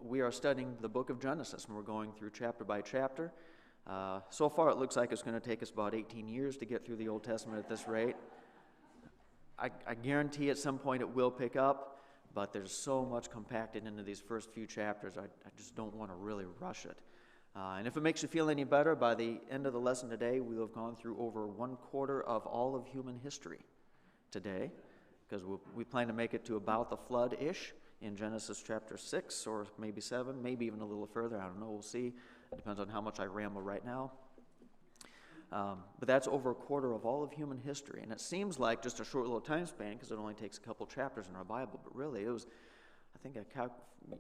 we are studying the book of Genesis, and we're going through chapter by chapter. So far, it looks like it's going to take us about 18 years to get through the Old Testament at this rate. I guarantee at some point it will pick up, but there's so much compacted into these first few chapters, I just don't want to really rush it. And if it makes you feel any better, by the end of the lesson today, we'll have gone through over 1/4 of all of human history today, because we plan to make it to about the flood-ish in Genesis chapter 6 or maybe 7, maybe even a little further. I don't know. We'll see. It depends on how much I ramble right now. But that's over 1/4 of all of human history. And it seems like just a short little time span because it only takes a couple chapters in our Bible. But really, it was, I think I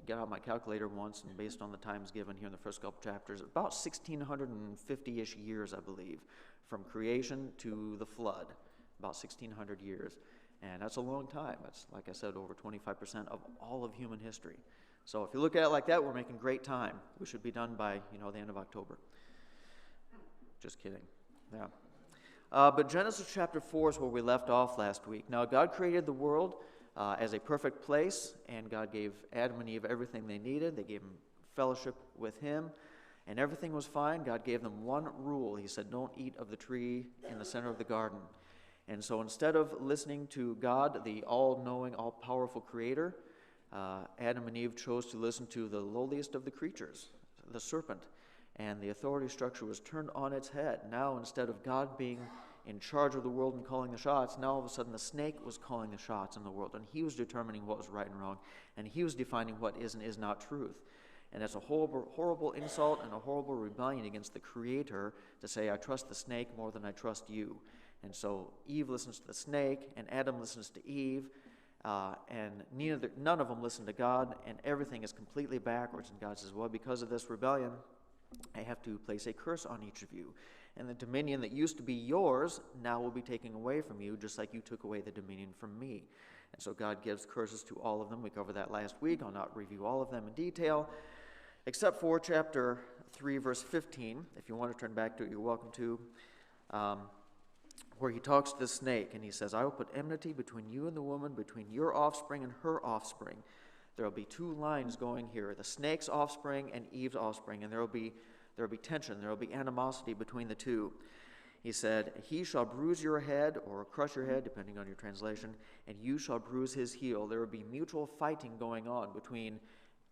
got out my calculator once, and based on the times given here in the first couple chapters, about 1,650-ish years, I believe, from creation to the flood. About 1,600 years. And that's a long time. That's, like I said, over 25% of all of human history. So if you look at it like that, we're making great time. We should be done by, the end of October. Just kidding. Yeah. But Genesis chapter 4 is where we left off last week. Now, God created the world as a perfect place, and God gave Adam and Eve everything they needed. They gave them fellowship with Him, and everything was fine. God gave them one rule. He said, don't eat of the tree in the center of the garden. And so instead of listening to God, the all-knowing, all-powerful Creator, Adam and Eve chose to listen to the lowliest of the creatures, the serpent. And the authority structure was turned on its head. Now, instead of God being in charge of the world and calling the shots, now all of a sudden the snake was calling the shots in the world. And he was determining what was right and wrong. And he was defining what is and is not truth. And it's a horrible, horrible insult and a horrible rebellion against the Creator to say, I trust the snake more than I trust you. And so Eve listens to the snake, and Adam listens to Eve, and none of them listen to God, and everything is completely backwards. And God says, well, because of this rebellion, I have to place a curse on each of you. And the dominion that used to be yours now will be taken away from you, just like you took away the dominion from me. And so God gives curses to all of them. We covered that last week. I'll not review all of them in detail, except for chapter 3, verse 15. If you want to turn back to it, you're welcome to. Where he talks to the snake, and he says, I will put enmity between you and the woman, between your offspring and her offspring. There will be two lines going here, the snake's offspring and Eve's offspring, and there will be tension, there will be animosity between the two. He said, he shall bruise your head, or crush your head, depending on your translation, and you shall bruise his heel. There will be mutual fighting going on between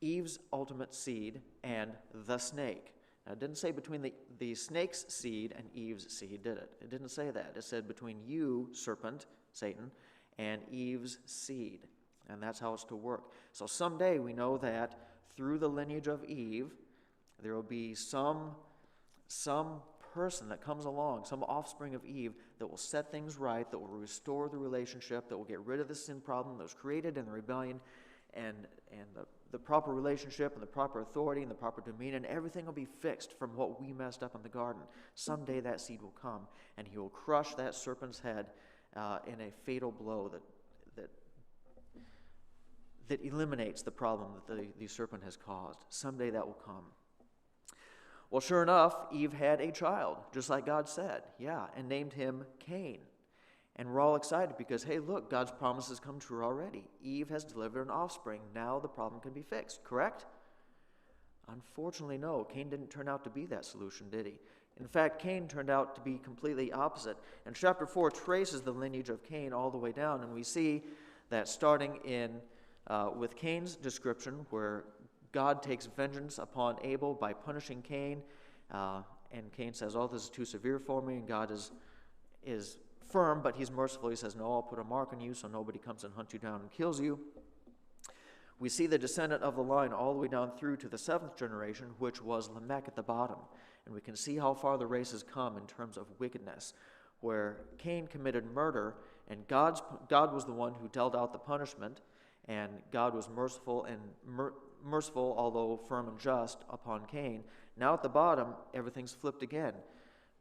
Eve's ultimate seed and the snake. Now, it didn't say between the snake's seed and Eve's seed, did it? It didn't say that. It said between you, serpent, Satan, and Eve's seed. And that's how it's to work. So someday we know that through the lineage of Eve, there will be some person that comes along, some offspring of Eve, that will set things right, that will restore the relationship, that will get rid of the sin problem that was created in the rebellion, and the proper relationship and the proper authority and the proper demeanor, and everything will be fixed from what we messed up in the garden. Someday that seed will come, and he will crush that serpent's head in a fatal blow that eliminates the problem that the serpent has caused. Someday that will come. Well, sure enough, Eve had a child, just like God said, and named him Cain. And we're all excited because, hey, look, God's promises come true already. Eve has delivered an offspring. Now the problem can be fixed, correct? Unfortunately, no. Cain didn't turn out to be that solution, did he? In fact, Cain turned out to be completely opposite. And chapter 4 traces the lineage of Cain all the way down, and we see that starting with Cain's description, where God takes vengeance upon Abel by punishing Cain, and Cain says, oh, this is too severe for me, and God is firm, but he's merciful. He says, no, I'll put a mark on you so nobody comes and hunts you down and kills you. We see the descendant of the line all the way down through to the 7th generation, which was Lamech at the bottom. And we can see how far the race has come in terms of wickedness, where Cain committed murder, and God was the one who dealt out the punishment, and God was merciful, although firm and just, upon Cain. Now at the bottom, everything's flipped again,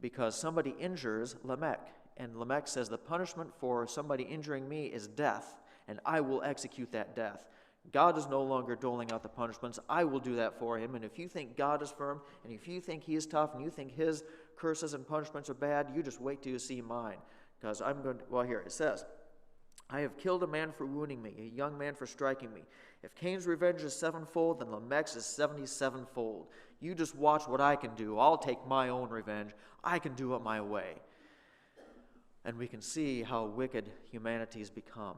because somebody injures Lamech. And Lamech says, the punishment for somebody injuring me is death, and I will execute that death. God is no longer doling out the punishments. I will do that for him. And if you think God is firm, and if you think he is tough, and you think his curses and punishments are bad, you just wait till you see mine. Because I'm going to, well, here it says, I have killed a man for wounding me, a young man for striking me. If Cain's revenge is sevenfold, then Lamech's is 77-fold. You just watch what I can do. I'll take my own revenge. I can do it my way. And we can see how wicked humanity has become.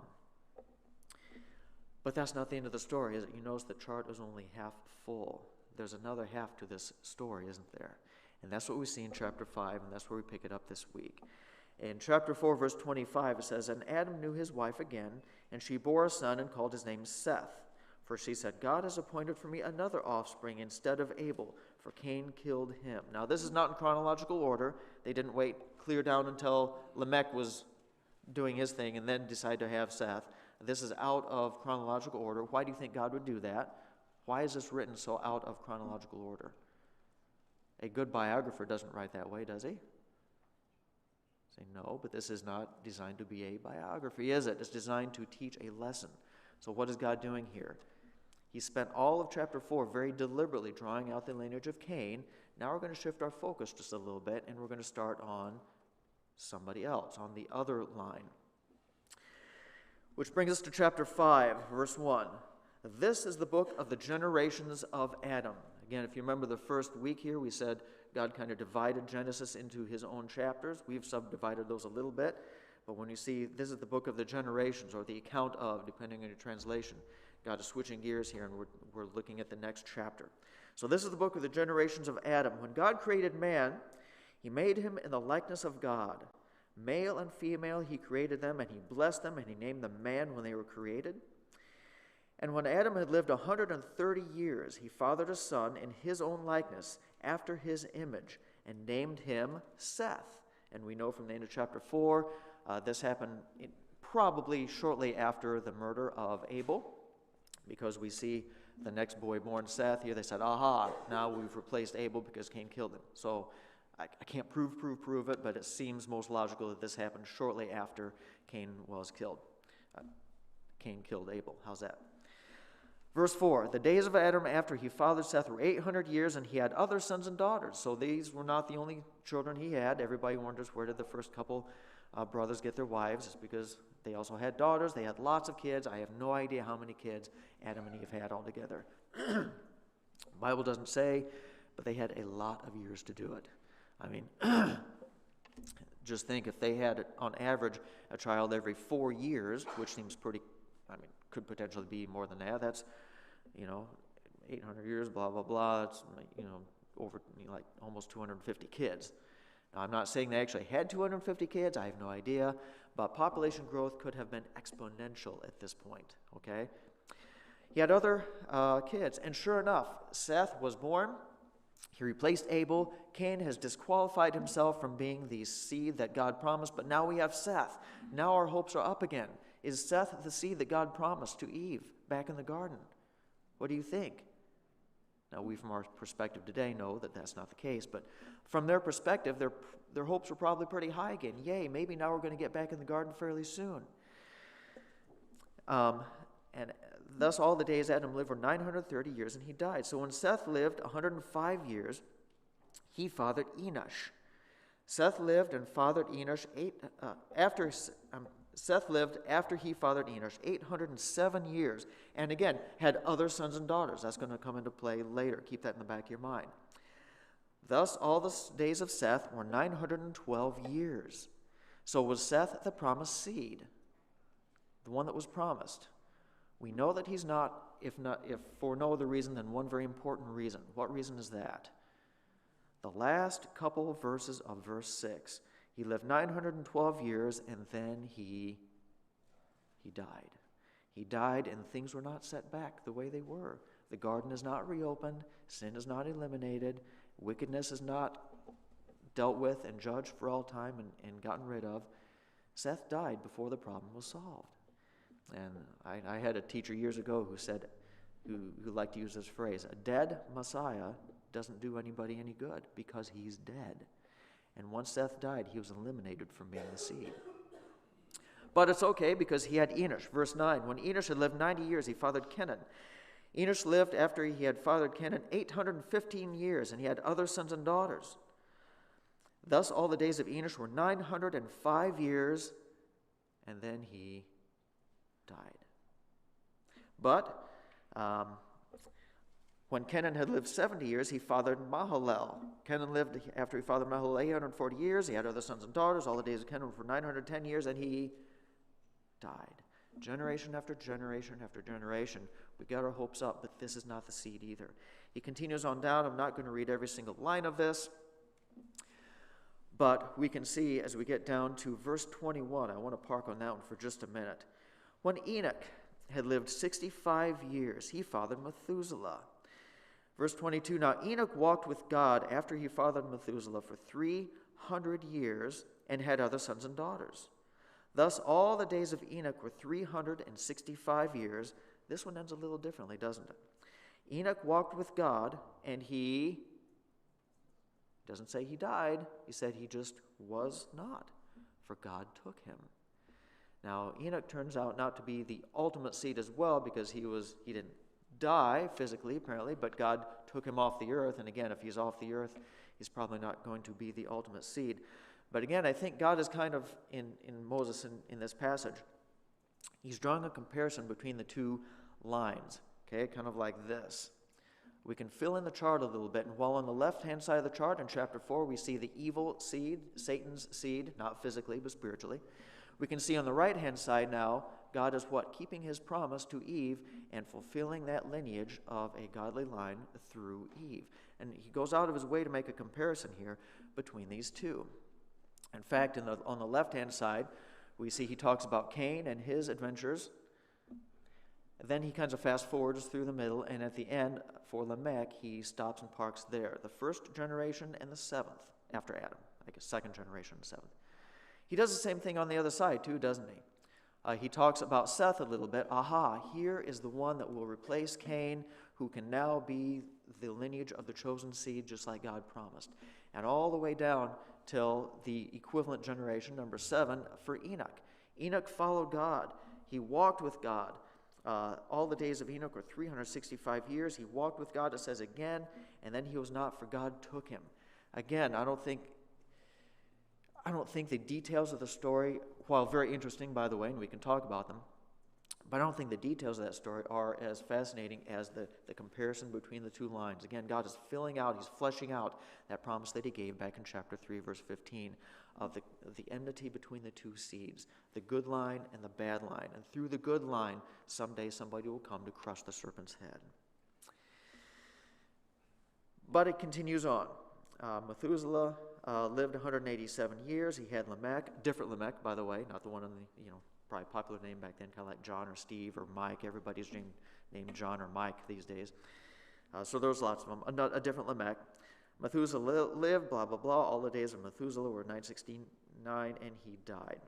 But that's not the end of the story, is it? You notice the chart is only half full. There's another half to this story, isn't there? And that's what we see in chapter 5, and that's where we pick it up this week. In chapter 4, verse 25, it says, And Adam knew his wife again, and she bore a son and called his name Seth. For she said, God has appointed for me another offspring instead of Abel, for Cain killed him. Now, this is not in chronological order. They didn't wait clear down until Lamech was doing his thing and then decide to have Seth. This is out of chronological order. Why do you think God would do that? Why is this written so out of chronological order? A good biographer doesn't write that way, does he? Say no, but this is not designed to be a biography, is it? It's designed to teach a lesson. So what is God doing here? He spent all of chapter 4 very deliberately drawing out the lineage of Cain. Now we're going to shift our focus just a little bit, and we're going to start on somebody else, on the other line. Which brings us to chapter 5, verse 1. This is the book of the generations of Adam. Again, if you remember the first week here, we said God kind of divided Genesis into his own chapters. We've subdivided those a little bit. But when you see this is the book of the generations, or the account of, depending on your translation, God is switching gears here, and we're looking at the next chapter. So this is the book of the generations of Adam. When God created man, he made him in the likeness of God. Male and female he created them, and he blessed them, and he named them man when they were created. And when Adam had lived 130 years, he fathered a son in his own likeness, after his image, and named him Seth. And we know from the end of chapter 4, this happened probably shortly after the murder of Abel, because we see the next boy born, Seth. Here they said, aha, now we've replaced Abel because Cain killed him. So I can't prove it, but it seems most logical that this happened shortly after Cain was killed. Cain killed Abel. How's that? Verse 4, the days of Adam after he fathered Seth were 800 years, and he had other sons and daughters. So these were not the only children he had. Everybody wonders, where did the first couple brothers get their wives? It's because they also had daughters. They had lots of kids. I have no idea how many kids Adam and Eve had altogether. The Bible doesn't say, but they had a lot of years to do it. I mean, just think if they had, on average, a child every 4 years, which seems pretty, could potentially be more than that. That's, 800 years, blah, blah, blah. It's, over like almost 250 kids. Now, I'm not saying they actually had 250 kids. I have no idea. But population growth could have been exponential at this point, okay? He had other kids. And sure enough, Seth was born. He replaced Abel. Cain has disqualified himself from being the seed that God promised. But now we have Seth. Now our hopes are up again. Is Seth the seed that God promised to Eve back in the garden? What do you think? Now, we from our perspective today know that that's not the case, but from their perspective, their hopes were probably pretty high again. Yay, maybe now we're going to get back in the garden fairly soon. And thus all the days Adam lived were 930 years, and he died. So when Seth lived 105 years, he fathered Enosh. Seth lived and fathered Enosh Seth lived after he fathered Enosh 807 years, and again, had other sons and daughters. That's going to come into play later. Keep that in the back of your mind. Thus, all the days of Seth were 912 years. So was Seth the promised seed, the one that was promised? We know that he's not, if for no other reason than one very important reason. What reason is that? The last couple of verses of verse 6. He lived 912 years, and then he died. He died, and things were not set back the way they were. The garden is not reopened. Sin is not eliminated. Wickedness is not dealt with and judged for all time and gotten rid of. Seth died before the problem was solved. And I had a teacher years ago who liked to use this phrase, a dead Messiah doesn't do anybody any good because he's dead. And once Seth died, he was eliminated from being the seed. But it's okay because he had Enosh. Verse 9, when Enosh had lived 90 years, he fathered Kenan. Enosh lived after he had fathered Kenan 815 years, and he had other sons and daughters. Thus all the days of Enosh were 905 years, and then he died. But when Kenan had lived 70 years, he fathered Mahalalel. Kenan lived, after he fathered Mahalalel, 840 years. He had other sons and daughters. All the days of Kenan were 910 years, and he died. Generation after generation after generation. We got our hopes up, but this is not the seed either. He continues on down. I'm not going to read every single line of this, but we can see as we get down to verse 21, I want to park on that one for just a minute. When Enoch had lived 65 years, he fathered Methuselah. Verse 22, now Enoch walked with God after he fathered Methuselah for 300 years and had other sons and daughters. Thus all the days of Enoch were 365 years. This one ends a little differently, doesn't it? Enoch walked with God, and he doesn't say he died. He said he just was not, for God took him. Now, Enoch turns out not to be the ultimate seed as well, because he didn't die physically, apparently, but God took him off the earth. And again, if he's off the earth, he's probably not going to be the ultimate seed. But again, I think God is kind of, in Moses in this passage, he's drawing a comparison between the two lines, okay, kind of like this. We can fill in the chart a little bit, and while on the left-hand side of the chart in chapter 4, we see the evil seed, Satan's seed, not physically, but spiritually. We can see on the right-hand side now, God is what? Keeping his promise to Eve and fulfilling that lineage of a godly line through Eve. And he goes out of his way to make a comparison here between these two. In fact, on the left-hand side, we see he talks about Cain and his adventures. Then he kind of fast-forwards through the middle, and at the end, for Lamech, he stops and parks there. The first generation and the seventh after Adam. I guess second generation and seventh. He does the same thing on the other side, too, doesn't he? He talks about Seth a little bit. Aha, here is the one that will replace Cain, who can now be the lineage of the chosen seed, just like God promised. And all the way down till the equivalent generation, number 7, for Enoch. Enoch followed God. He walked with God. All the days of Enoch were 365 years. He walked with God, it says again, and then he was not, for God took him. Again, I don't think the details of the story, while very interesting, by the way, and we can talk about them, but I don't think the details of that story are as fascinating as the comparison between the two lines. Again, God is filling out, he's fleshing out that promise that he gave back in chapter 3, verse 15, of the enmity between the two seeds, the good line and the bad line. And through the good line, someday somebody will come to crush the serpent's head. But it continues on. Methuselah lived 187 years. He had Lamech, different Lamech, by the way, not the one in the, probably popular name back then, kind of like John or Steve or Mike. Everybody's named John or Mike these days. So there's lots of them. A different Lamech. Methuselah lived, blah, blah, blah. All the days of Methuselah were 969, and he died.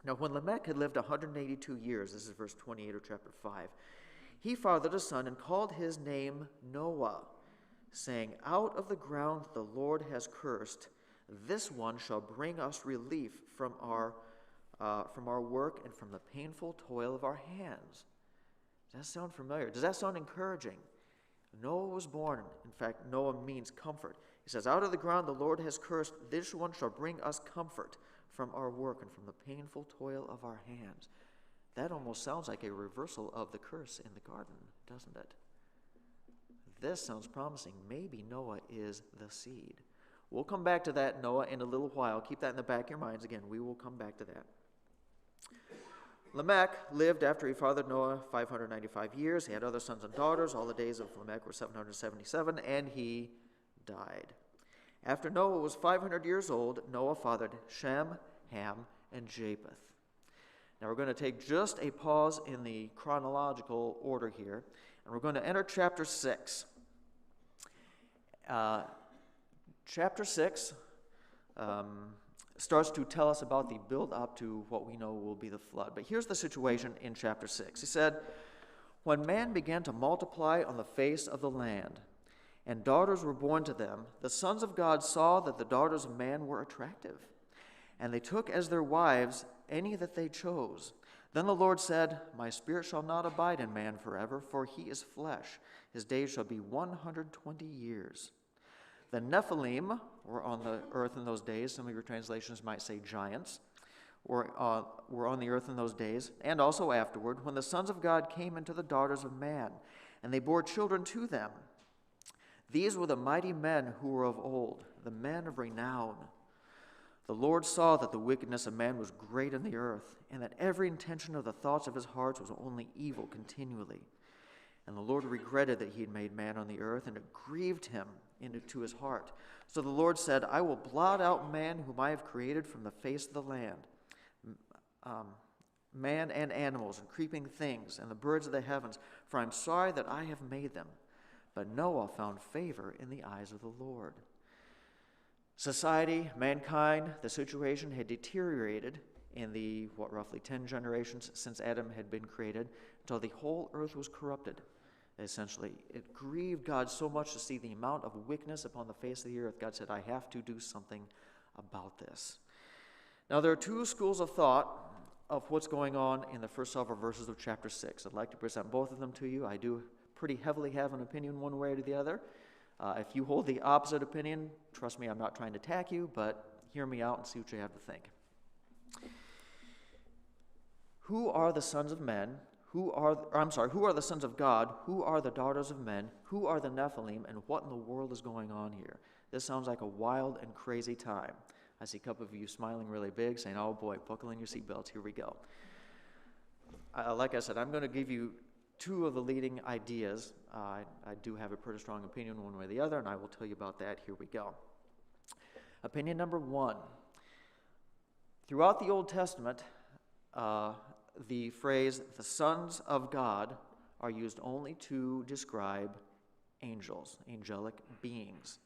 Now, when Lamech had lived 182 years, this is verse 28 of chapter 5, he fathered a son and called his name Noah, saying, out of the ground the Lord has cursed, this one shall bring us relief from our work and from the painful toil of our hands. Does that sound familiar? Does that sound encouraging? Noah was born. In fact, Noah means comfort. He says, out of the ground the Lord has cursed, this one shall bring us comfort from our work and from the painful toil of our hands. That almost sounds like a reversal of the curse in the garden, doesn't it? This sounds promising. Maybe Noah is the seed. We'll come back to that, Noah, in a little while. Keep that in the back of your minds. Again, we will come back to that. Lamech lived after he fathered Noah 595 years. He had other sons and daughters. All the days of Lamech were 777, and he died. After Noah was 500 years old, Noah fathered Shem, Ham, and Japheth. Now we're going to take just a pause in the chronological order here, and we're going to enter chapter 6. Chapter 6 starts to tell us about the build-up to what we know will be the flood. But here's the situation in chapter 6. He said, when man began to multiply on the face of the land, and daughters were born to them, the sons of God saw that the daughters of man were attractive, and they took as their wives any that they chose. Then the Lord said, my spirit shall not abide in man forever, for he is flesh. His days shall be 120 years. The Nephilim were on the earth in those days. Some of your translations might say giants. were on the earth in those days, and also afterward, when the sons of God came into the daughters of man, and they bore children to them. These were the mighty men who were of old, the men of renown. The Lord saw that the wickedness of man was great in the earth, and that every intention of the thoughts of his heart was only evil continually. And the Lord regretted that he had made man on the earth, and it grieved him into his heart. So the Lord said, I will blot out man whom I have created from the face of the land, man and animals and creeping things and the birds of the heavens, for I am sorry that I have made them. But Noah found favor in the eyes of the Lord. Society, mankind, the situation had deteriorated in the, roughly 10 generations since Adam had been created, until the whole earth was corrupted, essentially. It grieved God so much to see the amount of wickedness upon the face of the earth. God said, I have to do something about this. Now, there are two schools of thought of what's going on in the first several verses of chapter 6. I'd like to present both of them to you. I do pretty heavily have an opinion one way or the other. If you hold the opposite opinion, trust me, I'm not trying to attack you, but hear me out and see what you have to think. Who are the sons of men? Who are the sons of God? Who are the daughters of men? Who are the Nephilim? And what in the world is going on here? This sounds like a wild and crazy time. I see a couple of you smiling really big, saying, oh boy, buckle in your seatbelts, here we go. Like I said, I'm going to give you two of the leading ideas. I do have a pretty strong opinion one way or the other, and I will tell you about that. Here we go. Opinion number one. Throughout the Old Testament, the phrase, the sons of God, are used only to describe angels, angelic beings.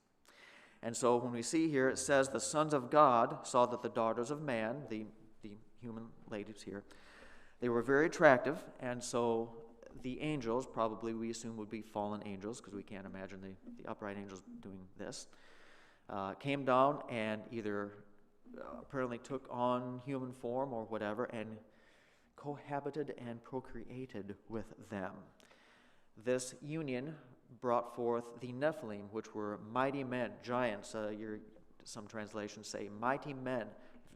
And so when we see here, it says the sons of God saw that the daughters of man, the human ladies here, they were very attractive, and so the angels, probably we assume would be fallen angels, because we can't imagine the upright angels doing this, came down and either apparently took on human form or whatever, and cohabited and procreated with them. This union brought forth the Nephilim, which were mighty men, giants. Some translations say mighty men,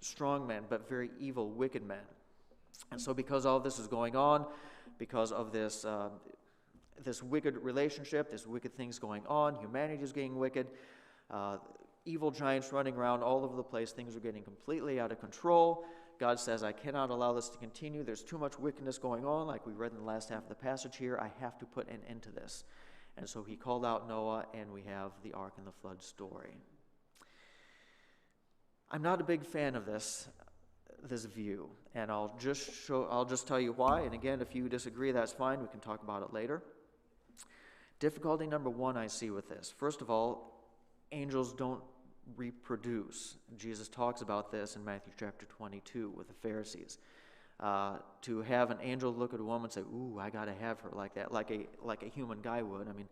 strong men, but very evil, wicked men. And so because all this is going on, because of this wicked relationship, this wicked things going on, humanity is getting wicked, evil giants running around all over the place, things are getting completely out of control. God says, I cannot allow this to continue. There's too much wickedness going on, like we read in the last half of the passage here. I have to put an end to this. And so he called out Noah, and we have the ark and the flood story. I'm not a big fan of this view, and I'll just tell you why. And again, if you disagree, that's fine. We can talk about it later. Difficulty number one I see with this. First of all, angels don't reproduce. Jesus talks about this in Matthew chapter 22 with the Pharisees. To have an angel look at a woman and say, ooh, I got to have her like that, like a human guy would. I mean,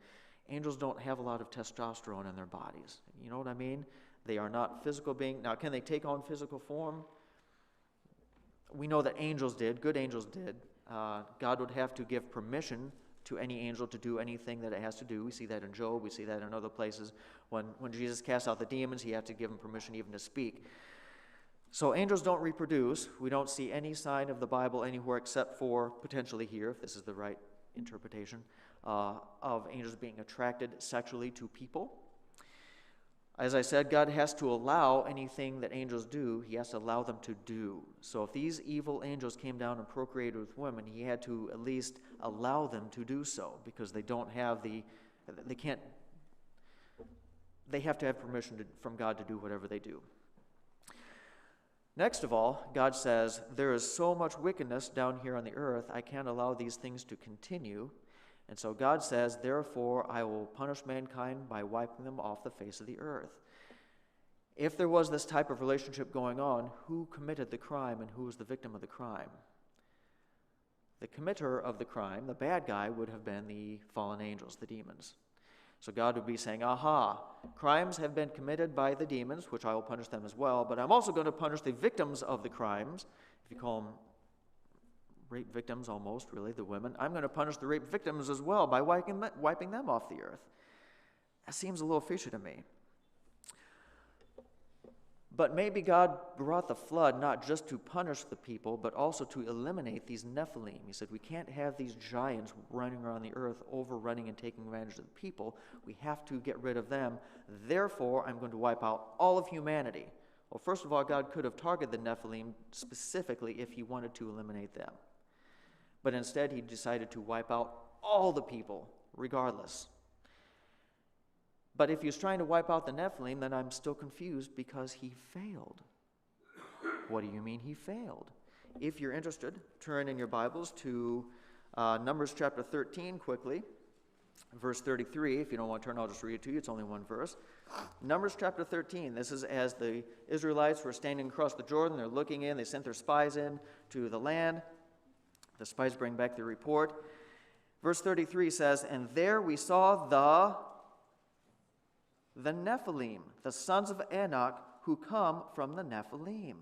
angels don't have a lot of testosterone in their bodies. You know what I mean? They are not physical beings. Now, can they take on physical form? We know that angels did, good angels did. God would have to give permission to any angel to do anything that it has to do. We see that in Job. We see that in other places. When Jesus cast out the demons, he had to give them permission even to speak. So angels don't reproduce. We don't see any sign of the Bible anywhere except for potentially here, if this is the right interpretation, of angels being attracted sexually to people. As I said, God has to allow anything that angels do, he has to allow them to do. So if these evil angels came down and procreated with women, he had to at least allow them to do so, because they have to have permission from God to do whatever they do. Next of all, God says, there is so much wickedness down here on the earth, I can't allow these things to continue. And so God says, therefore, I will punish mankind by wiping them off the face of the earth. If there was this type of relationship going on, who committed the crime and who was the victim of the crime? The committer of the crime, the bad guy, would have been the fallen angels, the demons. So God would be saying, aha, crimes have been committed by the demons, which I will punish them as well, but I'm also going to punish the victims of the crimes. If you call them rape victims almost, really, the women, I'm going to punish the rape victims as well by wiping them off the earth. That seems a little fishy to me. But maybe God brought the flood not just to punish the people, but also to eliminate these Nephilim. He said, we can't have these giants running around the earth, overrunning and taking advantage of the people. We have to get rid of them. Therefore, I'm going to wipe out all of humanity. Well, first of all, God could have targeted the Nephilim specifically if he wanted to eliminate them. But instead, he decided to wipe out all the people, regardless. But if he was trying to wipe out the Nephilim, then I'm still confused because he failed. What do you mean he failed? If you're interested, turn in your Bibles to Numbers chapter 13 quickly, verse 33. If you don't want to turn, I'll just read it to you. It's only one verse. Numbers chapter 13. This is as the Israelites were standing across the Jordan. They're looking in. They sent their spies in to the land. The spies bring back the report. Verse 33 says, and there we saw the Nephilim, the sons of Anak, who come from the Nephilim.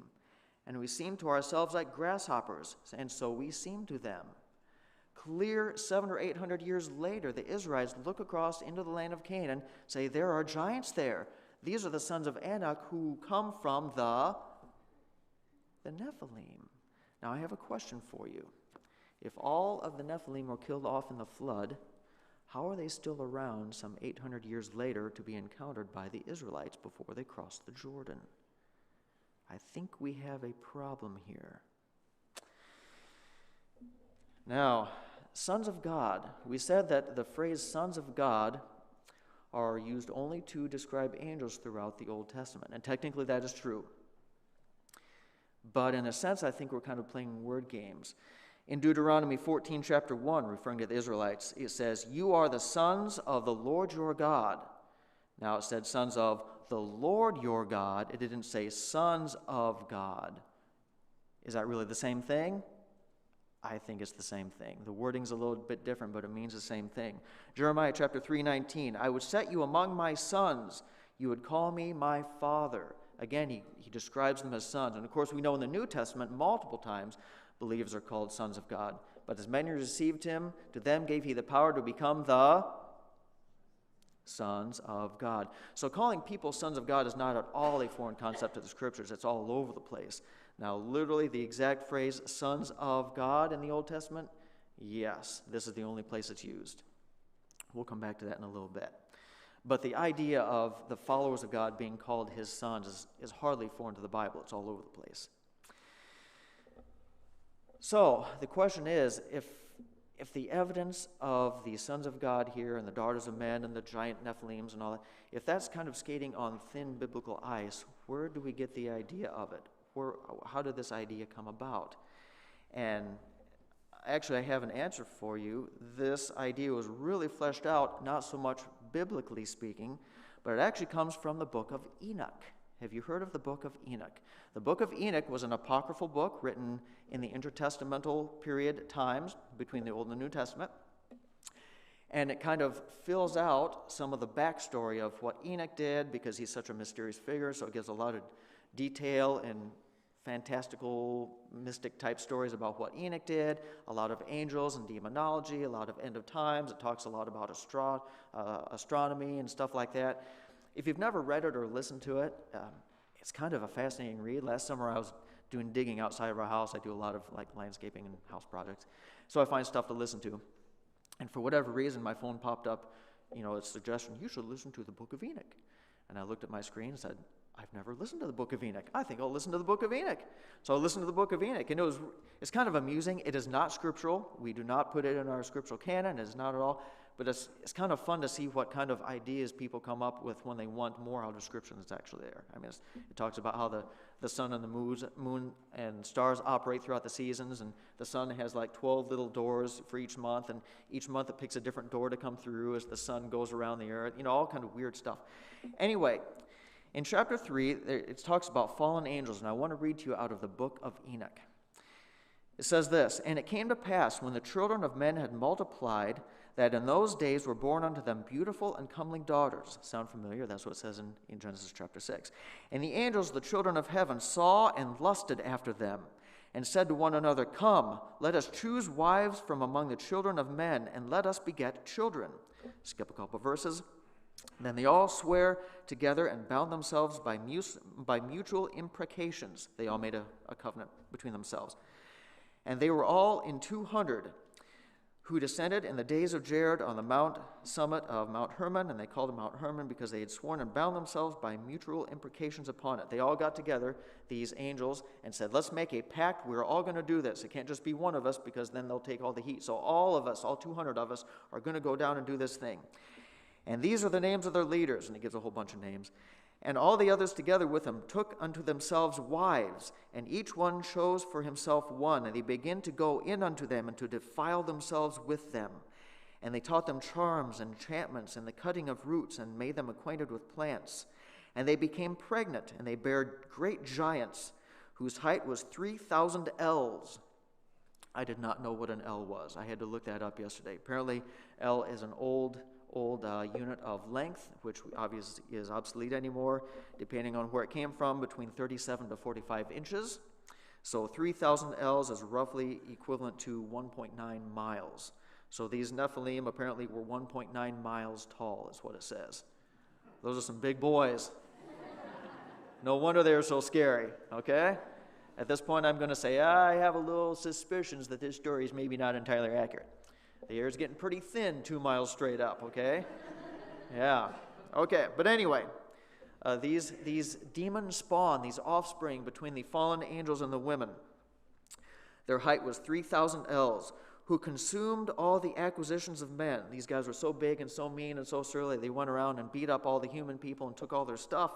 And we seemed to ourselves like grasshoppers, and so we seemed to them. Clear 700 or 800 years later, the Israelites look across into the land of Canaan, say, there are giants there. These are the sons of Anak who come from the Nephilim. Now I have a question for you. If all of the Nephilim were killed off in the flood, how are they still around some 800 years later to be encountered by the Israelites before they crossed the Jordan? I think we have a problem here. Now, sons of God. We said that the phrase sons of God are used only to describe angels throughout the Old Testament, and technically that is true. But in a sense, I think we're kind of playing word games. In Deuteronomy 14, chapter 1, referring to the Israelites, it says, you are the sons of the Lord your God. Now it said sons of the Lord your God. It didn't say sons of God. Is that really the same thing? I think it's the same thing. The wording's a little bit different, but it means the same thing. Jeremiah chapter 3:19, I would set you among my sons. You would call me my father. Again, he describes them as sons. And of course, we know in the New Testament multiple times, believers are called sons of God. But as many received him, to them gave he the power to become the sons of God. So calling people sons of God is not at all a foreign concept to the Scriptures. It's all over the place. Now, literally, the exact phrase, sons of God in the Old Testament, yes, this is the only place it's used. We'll come back to that in a little bit. But the idea of the followers of God being called his sons is hardly foreign to the Bible. It's all over the place. So, the question is, if the evidence of the sons of God here and the daughters of men and the giant Nephilims and all that, if that's kind of skating on thin biblical ice, where do we get the idea of it? How did this idea come about? And actually, I have an answer for you. This idea was really fleshed out, not so much biblically speaking, but it actually comes from the book of Enoch. Have you heard of the book of Enoch? The book of Enoch was an apocryphal book written in the intertestamental period times between the Old and the New Testament. And it kind of fills out some of the backstory of what Enoch did because he's such a mysterious figure, so it gives a lot of detail and fantastical, mystic-type stories about what Enoch did, a lot of angels and demonology, a lot of end of times. It talks a lot about astronomy and stuff like that. If you've never read it or listened to it, it's kind of a fascinating read. Last summer I was doing digging outside of our house. I do a lot of landscaping and house projects. So I find stuff to listen to. And for whatever reason, my phone popped up, a suggestion, you should listen to the book of Enoch. And I looked at my screen and said, I've never listened to the book of Enoch. I think I'll listen to the book of Enoch. So I listened to the book of Enoch, and it's kind of amusing. It is not scriptural. We do not put it in our scriptural canon. It is not at all. But it's kind of fun to see what kind of ideas people come up with when they want more out of Scripture that's actually there. I mean, it talks about how the sun and the moon and stars operate throughout the seasons, and the sun has 12 little doors for each month, and each month it picks a different door to come through as the sun goes around the earth, all kind of weird stuff. Anyway, in chapter 3, it talks about fallen angels, and I want to read to you out of the book of Enoch. It says this, and it came to pass when the children of men had multiplied, that in those days were born unto them beautiful and comely daughters. Sound familiar? That's what it says in Genesis chapter 6. And the angels, the children of heaven, saw and lusted after them, and said to one another, come, let us choose wives from among the children of men, and let us beget children. Skip a couple verses. Then they all swear together and bound themselves by mutual imprecations. They all made a covenant between themselves. And they were all in 200 who descended in the days of Jared on the summit of Mount Hermon, and they called it Mount Hermon because they had sworn and bound themselves by mutual imprecations upon it. They all got together, these angels, and said, let's make a pact. We're all going to do this. It can't just be one of us because then they'll take all the heat. So all of us, all 200 of us, are going to go down and do this thing. And these are the names of their leaders, and he gives a whole bunch of names. And all the others together with him took unto themselves wives, and each one chose for himself one, and they began to go in unto them and to defile themselves with them. And they taught them charms and enchantments and the cutting of roots, and made them acquainted with plants. And they became pregnant, and they bare great giants, whose height was 3,000 ells. I did not know what an ell was. I had to look that up yesterday. Apparently, ell is an old unit of length, which obviously is obsolete anymore, depending on where it came from, between 37 to 45 inches. So 3,000 ells is roughly equivalent to 1.9 miles. So these Nephilim apparently were 1.9 miles tall, is what it says. Those are some big boys. No wonder they were so scary, okay? At this point, I'm going to say, I have a little suspicions that this story is maybe not entirely accurate. The air is getting pretty thin 2 miles straight up, okay? Yeah. Okay, but anyway, these demon spawn, these offspring between the fallen angels and the women, their height was 3,000 ells, who consumed all the acquisitions of men. These guys were so big and so mean and so surly, they went around and beat up all the human people and took all their stuff.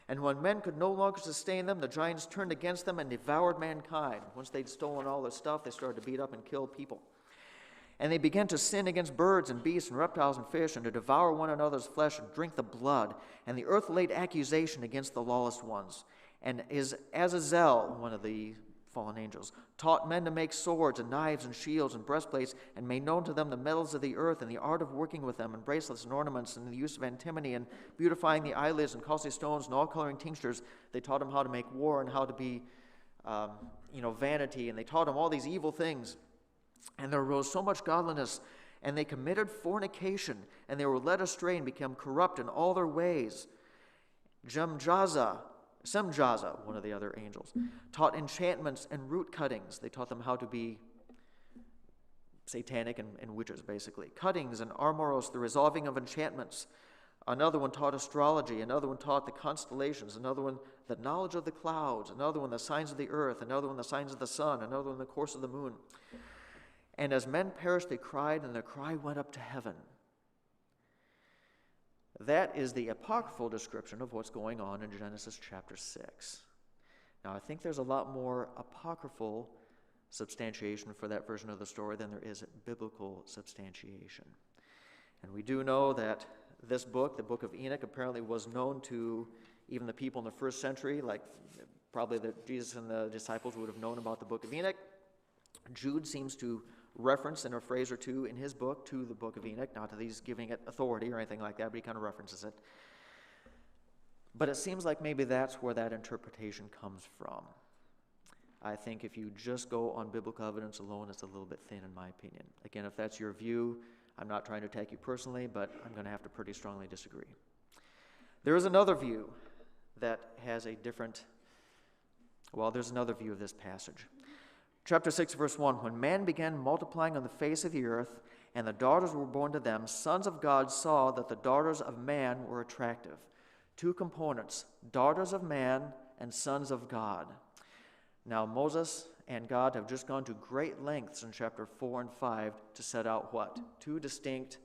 And when men could no longer sustain them, the giants turned against them and devoured mankind. Once they'd stolen all their stuff, they started to beat up and kill people. And they began to sin against birds and beasts and reptiles and fish, and to devour one another's flesh and drink the blood. And the earth laid accusation against the lawless ones. And Azazel, one of the fallen angels, taught men to make swords and knives and shields and breastplates, and made known to them the metals of the earth and the art of working with them, and bracelets and ornaments, and the use of antimony, and beautifying the eyelids and costly stones and all coloring tinctures. They taught them how to make war and how to be, vanity, and they taught them all these evil things. And there arose so much godliness, and they committed fornication, and they were led astray and became corrupt in all their ways. Semjaza, one of the other angels, taught enchantments and root cuttings. They taught them how to be satanic and witches, basically. Cuttings and armoros, the resolving of enchantments. Another one taught astrology. Another one taught the constellations. Another one the knowledge of the clouds. Another one the signs of the earth. Another one the signs of the sun. Another one the course of the moon. And as men perished, they cried, and their cry went up to heaven. That is the apocryphal description of what's going on in Genesis chapter 6. Now, I think there's a lot more apocryphal substantiation for that version of the story than there is biblical substantiation. And we do know that this book, the book of Enoch, apparently was known to even the people in the first century, like probably Jesus and the disciples would have known about the book of Enoch. Jude seems to reference in a phrase or two in his book to the book of Enoch, not that he's giving it authority or anything like that, but he kind of references it. But it seems like maybe that's where that interpretation comes from. I think if you just go on biblical evidence alone, it's a little bit thin in my opinion. Again, if that's your view, I'm not trying to attack you personally, but I'm going to have to pretty strongly disagree. There is another view that has a different, there's another view of this passage. Chapter 6, verse 1, when man began multiplying on the face of the earth, and the daughters were born to them, sons of God saw that the daughters of man were attractive. Two components, daughters of man and sons of God. Now, Moses and God have just gone to great lengths in chapter 4 and 5 to set out what? Two distinct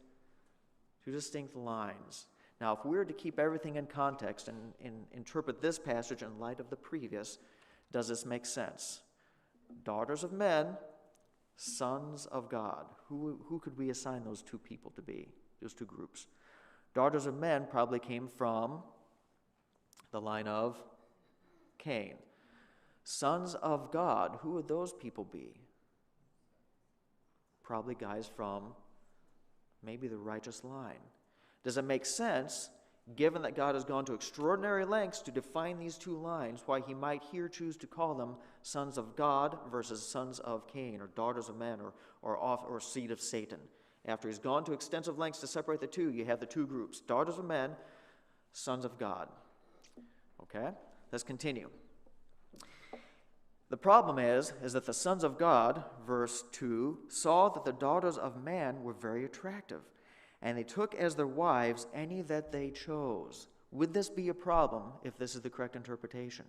lines. Now, if we were to keep everything in context and interpret this passage in light of the previous, does this make sense? Daughters of men, sons of God. Who could we assign those two people to be, those two groups? Daughters of men probably came from the line of Cain. Sons of God, who would those people be? Probably guys from maybe the righteous line. Does it make sense, given that God has gone to extraordinary lengths to define these two lines, why he might here choose to call them sons of God versus sons of Cain, or daughters of men, or seed of Satan? After he's gone to extensive lengths to separate the two, you have the two groups, daughters of men, sons of God. Okay? Let's continue. The problem is that the sons of God, verse 2, saw that the daughters of man were very attractive, and they took as their wives any that they chose. Would this be a problem if this is the correct interpretation?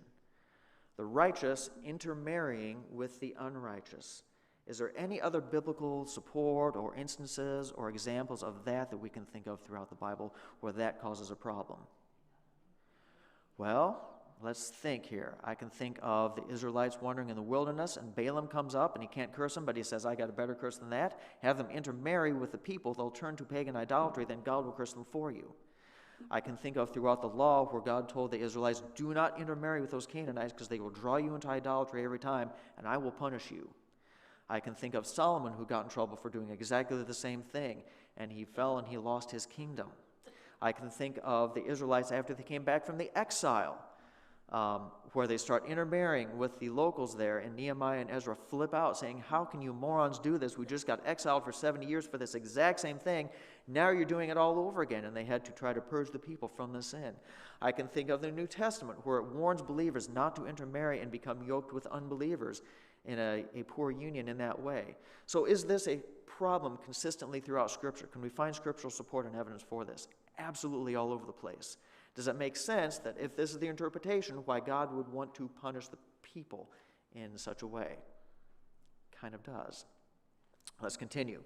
The righteous intermarrying with the unrighteous. Is there any other biblical support or instances or examples of that we can think of throughout the Bible where that causes a problem? Well, let's think here. I can think of the Israelites wandering in the wilderness, and Balaam comes up, and he can't curse them, but he says, I got a better curse than that. Have them intermarry with the people. They'll turn to pagan idolatry, then God will curse them for you. I can think of throughout the law where God told the Israelites, do not intermarry with those Canaanites because they will draw you into idolatry every time, and I will punish you. I can think of Solomon, who got in trouble for doing exactly the same thing, and he fell and he lost his kingdom. I can think of the Israelites after they came back from the exile, where they start intermarrying with the locals there, and Nehemiah and Ezra flip out saying, how can you morons do this? We just got exiled for 70 years for this exact same thing. Now you're doing it all over again, and they had to try to purge the people from the sin. I can think of the New Testament, where it warns believers not to intermarry and become yoked with unbelievers in a poor union in that way. So is this a problem consistently throughout Scripture? Can we find scriptural support and evidence for this? Absolutely all over the place. Does it make sense that if this is the interpretation, why God would want to punish the people in such a way? Kind of does. Let's continue.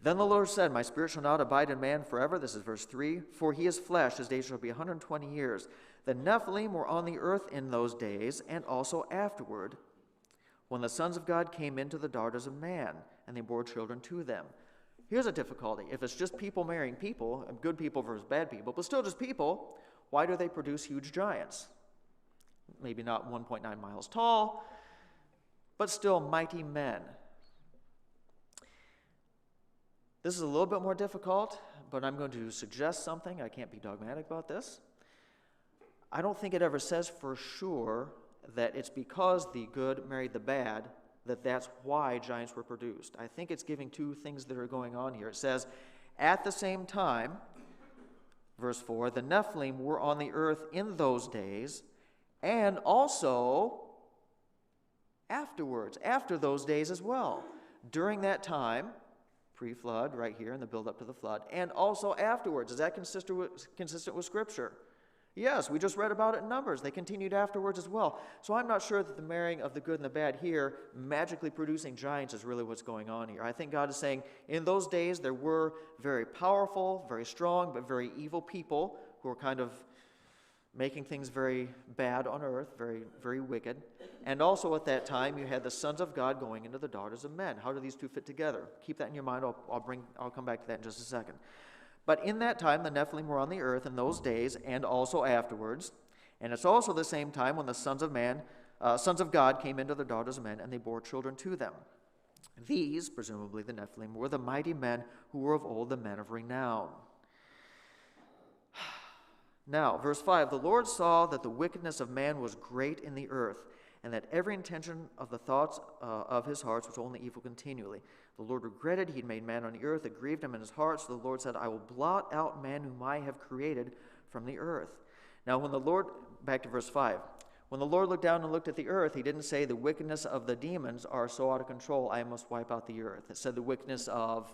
Then the Lord said, my spirit shall not abide in man forever. This is verse 3. For he is flesh, his days shall be 120 years. The Nephilim were on the earth in those days, and also afterward, when the sons of God came into the daughters of man, and they bore children to them. Here's a difficulty. If it's just people marrying people, and good people versus bad people, but still just people, why do they produce huge giants? Maybe not 1.9 miles tall, but still mighty men. This is a little bit more difficult, but I'm going to suggest something. I can't be dogmatic about this. I don't think it ever says for sure that it's because the good married the bad that's why giants were produced. I think it's giving two things that are going on here. It says, at the same time, verse 4, the Nephilim were on the earth in those days, and also afterwards, after those days as well. During that time, pre-flood, right here in the build-up to the flood, and also afterwards. Is that consistent with Scripture? Yes, we just read about it in Numbers. They continued afterwards as well. So I'm not sure that the marrying of the good and the bad here, magically producing giants, is really what's going on here. I think God is saying, in those days there were very powerful, very strong, but very evil people who were kind of making things very bad on earth, very, very wicked. And also at that time, you had the sons of God going into the daughters of men. How do these two fit together? Keep that in your mind. I'll come back to that in just a second. But in that time, the Nephilim were on the earth in those days and also afterwards. And it's also the same time when the sons of God came into the daughters of men, and they bore children to them. These, presumably the Nephilim, were the mighty men who were of old the men of renown. Now, verse 5, the Lord saw that the wickedness of man was great in the earth, and that every intention of the thoughts of his hearts was only evil continually. The Lord regretted he had made man on the earth. It grieved him in his heart. So the Lord said, I will blot out man whom I have created from the earth. Now when the Lord, back to verse 5, when the Lord looked down and looked at the earth, he didn't say the wickedness of the demons are so out of control, I must wipe out the earth. It said the wickedness of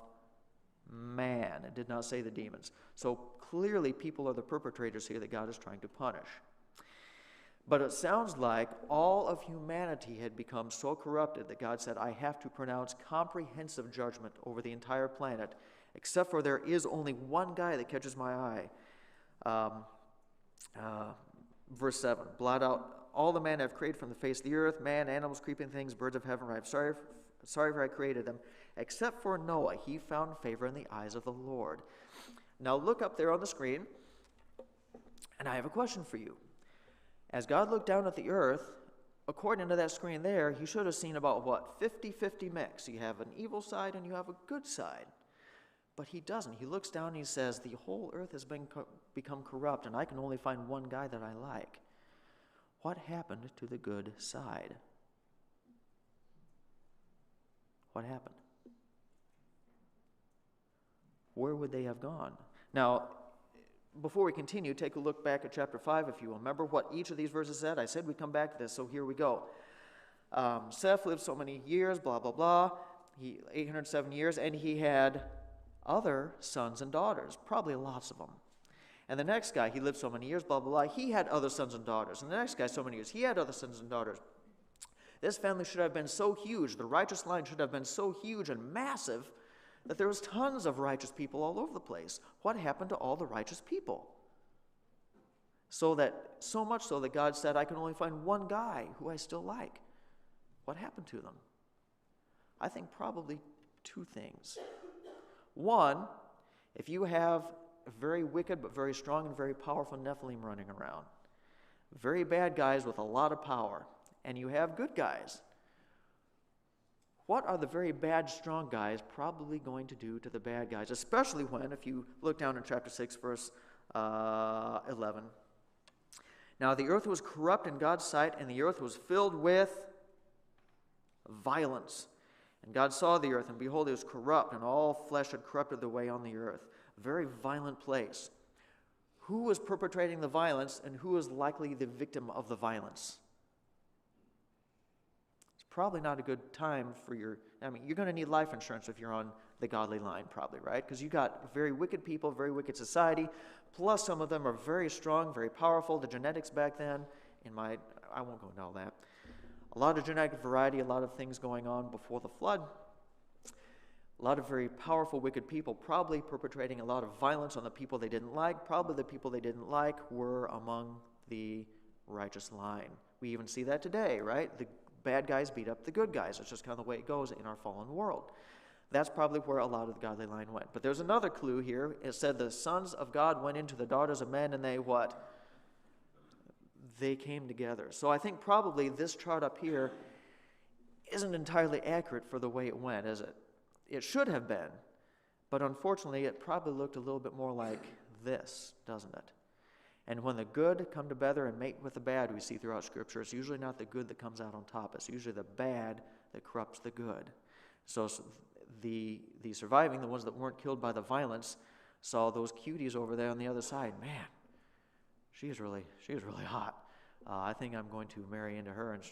man. It did not say the demons. So clearly people are the perpetrators here that God is trying to punish. But it sounds like all of humanity had become so corrupted that God said, I have to pronounce comprehensive judgment over the entire planet, except for there is only one guy that catches my eye. Verse 7, blot out all the man I've created from the face of the earth, man, animals, creeping things, birds of heaven, I'm sorry for I created them, except for Noah. He found favor in the eyes of the Lord. Now look up there on the screen, and I have a question for you. As God looked down at the earth, according to that screen there, he should have seen about, 50-50 mix. You have an evil side and you have a good side. But he doesn't. He looks down and he says, the whole earth has become corrupt, and I can only find one guy that I like. What happened to the good side? What happened? where would they have gone? Now, before we continue, take a look back at chapter 5, if you remember what each of these verses said. I said we'd come back to this, so here we go. Seth lived so many years, blah, blah, blah. 807 years, and he had other sons and daughters, probably lots of them. And the next guy, he lived so many years, blah, blah, blah. He had other sons and daughters. And the next guy, so many years, he had other sons and daughters. This family should have been so huge, the righteous line should have been so huge and massive that there was tons of righteous people all over the place. What happened to all the righteous people? So much so that God said, I can only find one guy who I still like. What happened to them? I think probably two things. One, if you have very wicked but very strong and very powerful Nephilim running around, very bad guys with a lot of power, and you have good guys, what are the very bad, strong guys probably going to do to the bad guys? Especially when, if you look down in chapter 6, verse 11. Now the earth was corrupt in God's sight, and the earth was filled with violence. And God saw the earth, and behold, it was corrupt, and all flesh had corrupted the way on the earth. A very violent place. Who was perpetrating the violence, and who is likely the victim of the violence? It's probably not a good time for you're going to need life insurance if you're on the godly line, probably, right? Because you got very wicked people, very wicked society, plus some of them are very strong, very powerful. The genetics back then, I won't go into all that. A lot of genetic variety, a lot of things going on before the flood. A lot of very powerful, wicked people probably perpetrating a lot of violence on the people they didn't like. Probably the people they didn't like were among the righteous line. We even see that today, right? The bad guys beat up the good guys. It's just kind of the way it goes in our fallen world. That's probably where a lot of the godly line went. But there's another clue here. It said the sons of God went into the daughters of men, and they what? They came together. So I think probably this chart up here isn't entirely accurate for the way it went, is it? It should have been, but unfortunately it probably looked a little bit more like this, doesn't it? And when the good come together and mate with the bad, we see throughout Scripture, it's usually not the good that comes out on top. It's usually the bad that corrupts the good. So the surviving, the ones that weren't killed by the violence, saw those cuties over there on the other side. Man, she is really hot. I think I'm going to marry into her. And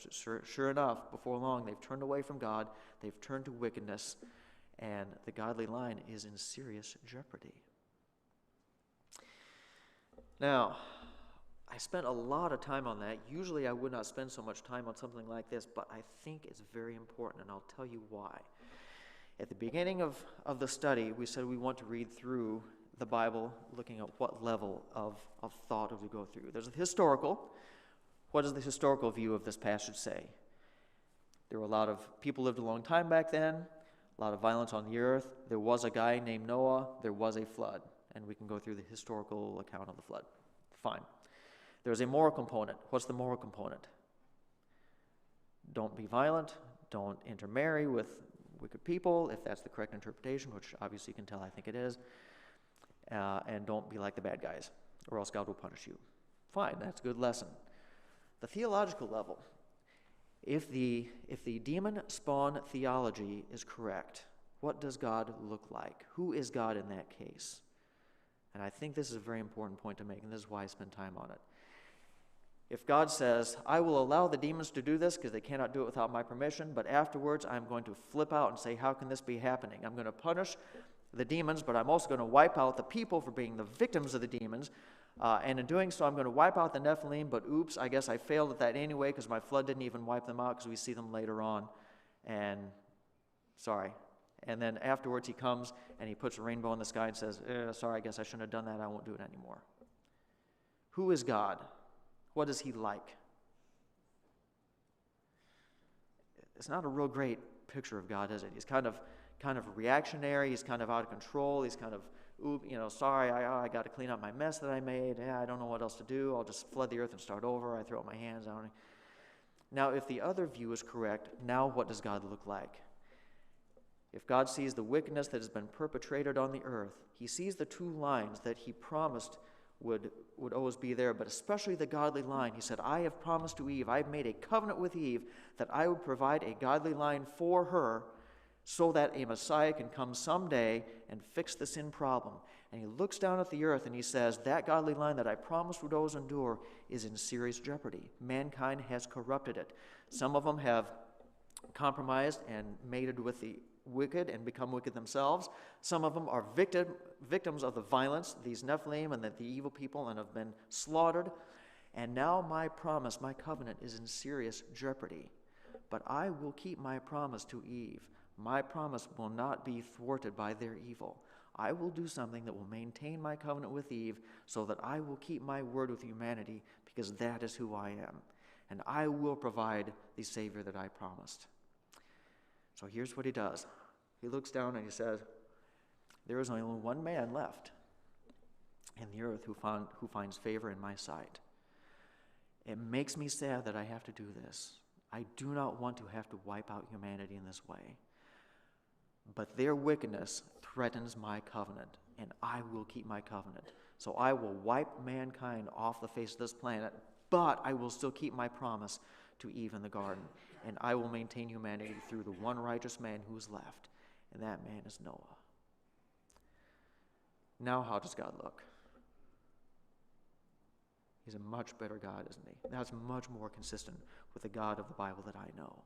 sure enough, before long, they've turned away from God. They've turned to wickedness. And the godly line is in serious jeopardy. Now, I spent a lot of time on that. Usually I would not spend so much time on something like this, but I think it's very important, and I'll tell you why. At the beginning of the study, we said we want to read through the Bible, looking at what level of thought we go through. There's a historical. What does the historical view of this passage say? There were a lot of people lived a long time back then, a lot of violence on the earth. There was a guy named Noah. There was a flood. And we can go through the historical account of the flood. Fine. There's a moral component. What's the moral component? Don't be violent. Don't intermarry with wicked people, if that's the correct interpretation, which obviously you can tell I think it is. And don't be like the bad guys, or else God will punish you. Fine, that's a good lesson. The theological level. If the demon spawn theology is correct, what does God look like? Who is God in that case? And I think this is a very important point to make, and this is why I spend time on it. If God says, I will allow the demons to do this because they cannot do it without my permission, but afterwards I'm going to flip out and say, how can this be happening? I'm going to punish the demons, but I'm also going to wipe out the people for being the victims of the demons. And in doing so, I'm going to wipe out the Nephilim, but oops, I guess I failed at that anyway because my flood didn't even wipe them out because we see them later on. And sorry. And then afterwards he comes and he puts a rainbow in the sky and says, sorry, I guess I shouldn't have done that. I won't do it anymore. Who is God? What is he like? It's not a real great picture of God, is it? He's kind of reactionary. He's kind of out of control. He's kind of, sorry, I got to clean up my mess that I made. I don't know what else to do. I'll just flood the earth and start over. I throw up my hands out. Now, if the other view is correct, now what does God look like? If God sees the wickedness that has been perpetrated on the earth, he sees the two lines that he promised would always be there, but especially the godly line. He said, I have promised to Eve, I have made a covenant with Eve that I would provide a godly line for her so that a Messiah can come someday and fix the sin problem. And he looks down at the earth and he says, that godly line that I promised would always endure is in serious jeopardy. Mankind has corrupted it. Some of them have compromised and mated with the wicked and become wicked themselves. Some of them are victims of the violence, these Nephilim and the evil people, and have been slaughtered. And now my promise, my covenant, is in serious jeopardy. But I will keep my promise to Eve. My promise will not be thwarted by their evil. I will do something that will maintain my covenant with Eve so that I will keep my word with humanity, because that is who I am. And I will provide the Savior that I promised. So here's what he does. He looks down and he says, there is only one man left in the earth who finds favor in my sight. It makes me sad that I have to do this. I do not want to have to wipe out humanity in this way. But their wickedness threatens my covenant, and I will keep my covenant. So I will wipe mankind off the face of this planet, but I will still keep my promise to Eve in the garden, and I will maintain humanity through the one righteous man who is left, and that man is Noah. Now, how does God look? He's a much better God, isn't he? That's much more consistent with the God of the Bible that I know.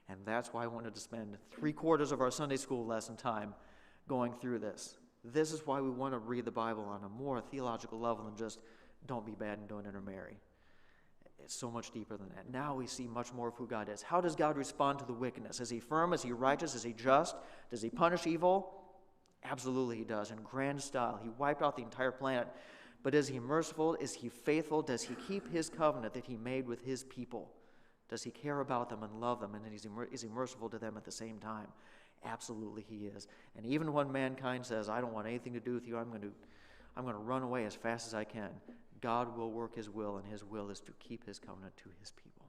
And that's why I wanted to spend 3/4 of our Sunday school lesson time going through this. This is why we want to read the Bible on a more theological level than just don't be bad and don't intermarry. It's so much deeper than that. Now we see much more of who God is. How does God respond to the wickedness? Is he firm? Is he righteous? Is he just? Does he punish evil? Absolutely he does, in grand style. He wiped out the entire planet. But is he merciful? Is he faithful? Does he keep his covenant that he made with his people? Does he care about them and love them? And is he merciful to them at the same time? Absolutely he is. And even when mankind says, I don't want anything to do with you, I'm going to run away as fast as I can, God will work his will, and his will is to keep his covenant to his people.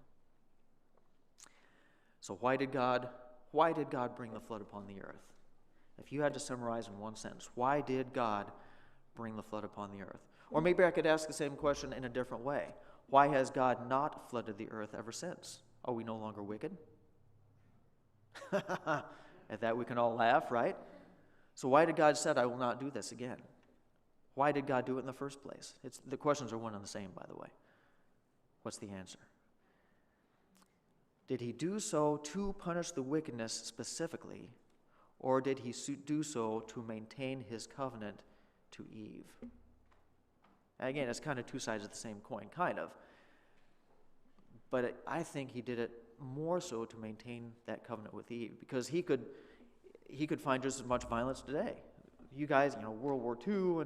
So why did God bring the flood upon the earth? If you had to summarize in one sentence, why did God bring the flood upon the earth? Or maybe I could ask the same question in a different way. Why has God not flooded the earth ever since? Are we no longer wicked? At that we can all laugh, right? So why did God say, I will not do this again? Why did God do it in the first place? The questions are one and the same, by the way. What's the answer? Did he do so to punish the wickedness specifically, or did he do so to maintain his covenant to Eve? Again, it's kind of two sides of the same coin, kind of. But I think he did it more so to maintain that covenant with Eve, because he could find just as much violence today. You guys, World War II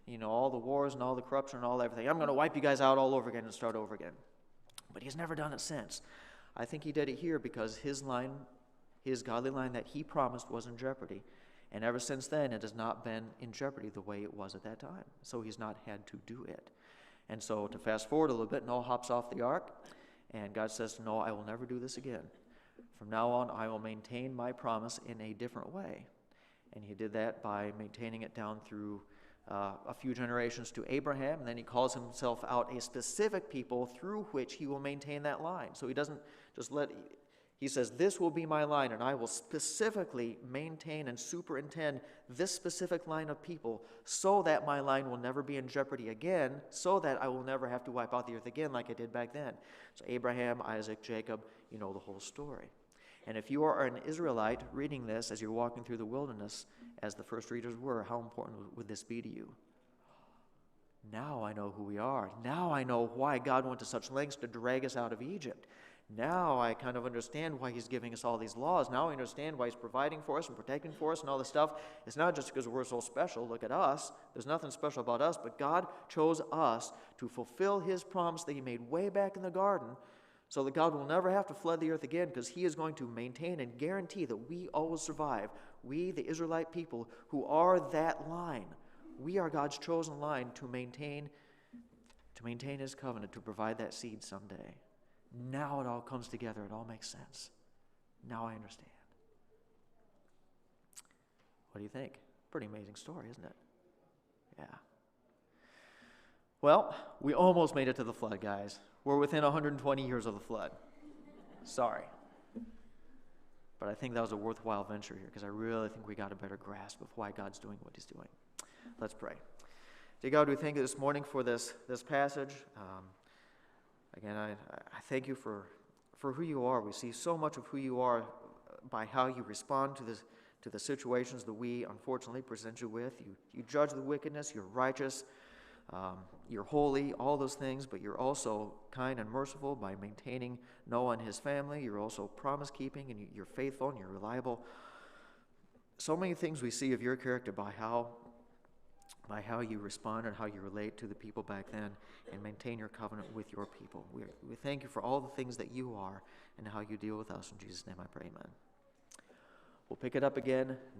and, all the wars and all the corruption and all everything. I'm going to wipe you guys out all over again and start over again. But he's never done it since. I think he did it here because his godly line that he promised was in jeopardy. And ever since then, it has not been in jeopardy the way it was at that time. So he's not had to do it. And so to fast forward a little bit, Noah hops off the ark, and God says to Noah, I will never do this again. From now on, I will maintain my promise in a different way. And he did that by maintaining it down through a few generations to Abraham, and then he calls himself out a specific people through which he will maintain that line. So he doesn't just he says, this will be my line, and I will specifically maintain and superintend this specific line of people so that my line will never be in jeopardy again, so that I will never have to wipe out the earth again like I did back then. So Abraham, Isaac, Jacob, you know the whole story. And if you are an Israelite reading this as you're walking through the wilderness, as the first readers were, how important would this be to you? Now I know who we are. Now I know why God went to such lengths to drag us out of Egypt. Now I kind of understand why he's giving us all these laws. Now I understand why he's providing for us and protecting for us and all this stuff. It's not just because we're so special. Look at us. There's nothing special about us, but God chose us to fulfill his promise that he made way back in the garden, so that God will never have to flood the earth again, because he is going to maintain and guarantee that we always survive. We, the Israelite people, who are that line, we are God's chosen line to maintain his covenant, to provide that seed someday. Now it all comes together. It all makes sense. Now I understand. What do you think? Pretty amazing story, isn't it? Yeah. Well, we almost made it to the flood, guys. We're within 120 years of the flood. Sorry. But I think that was a worthwhile venture here because I really think we got a better grasp of why God's doing what he's doing. Let's pray. Dear God, we thank you this morning for this passage. Again, I thank you for who you are. We see so much of who you are by how you respond to the situations that we unfortunately present you with. You judge the wickedness, you're righteous, you're holy, all those things, but you're also kind and merciful by maintaining Noah and his family. You're also promise-keeping, and you're faithful, and you're reliable. So many things we see of your character by how you respond and how you relate to the people back then and maintain your covenant with your people. We thank you for all the things that you are and how you deal with us. In Jesus' name I pray, amen. We'll pick it up again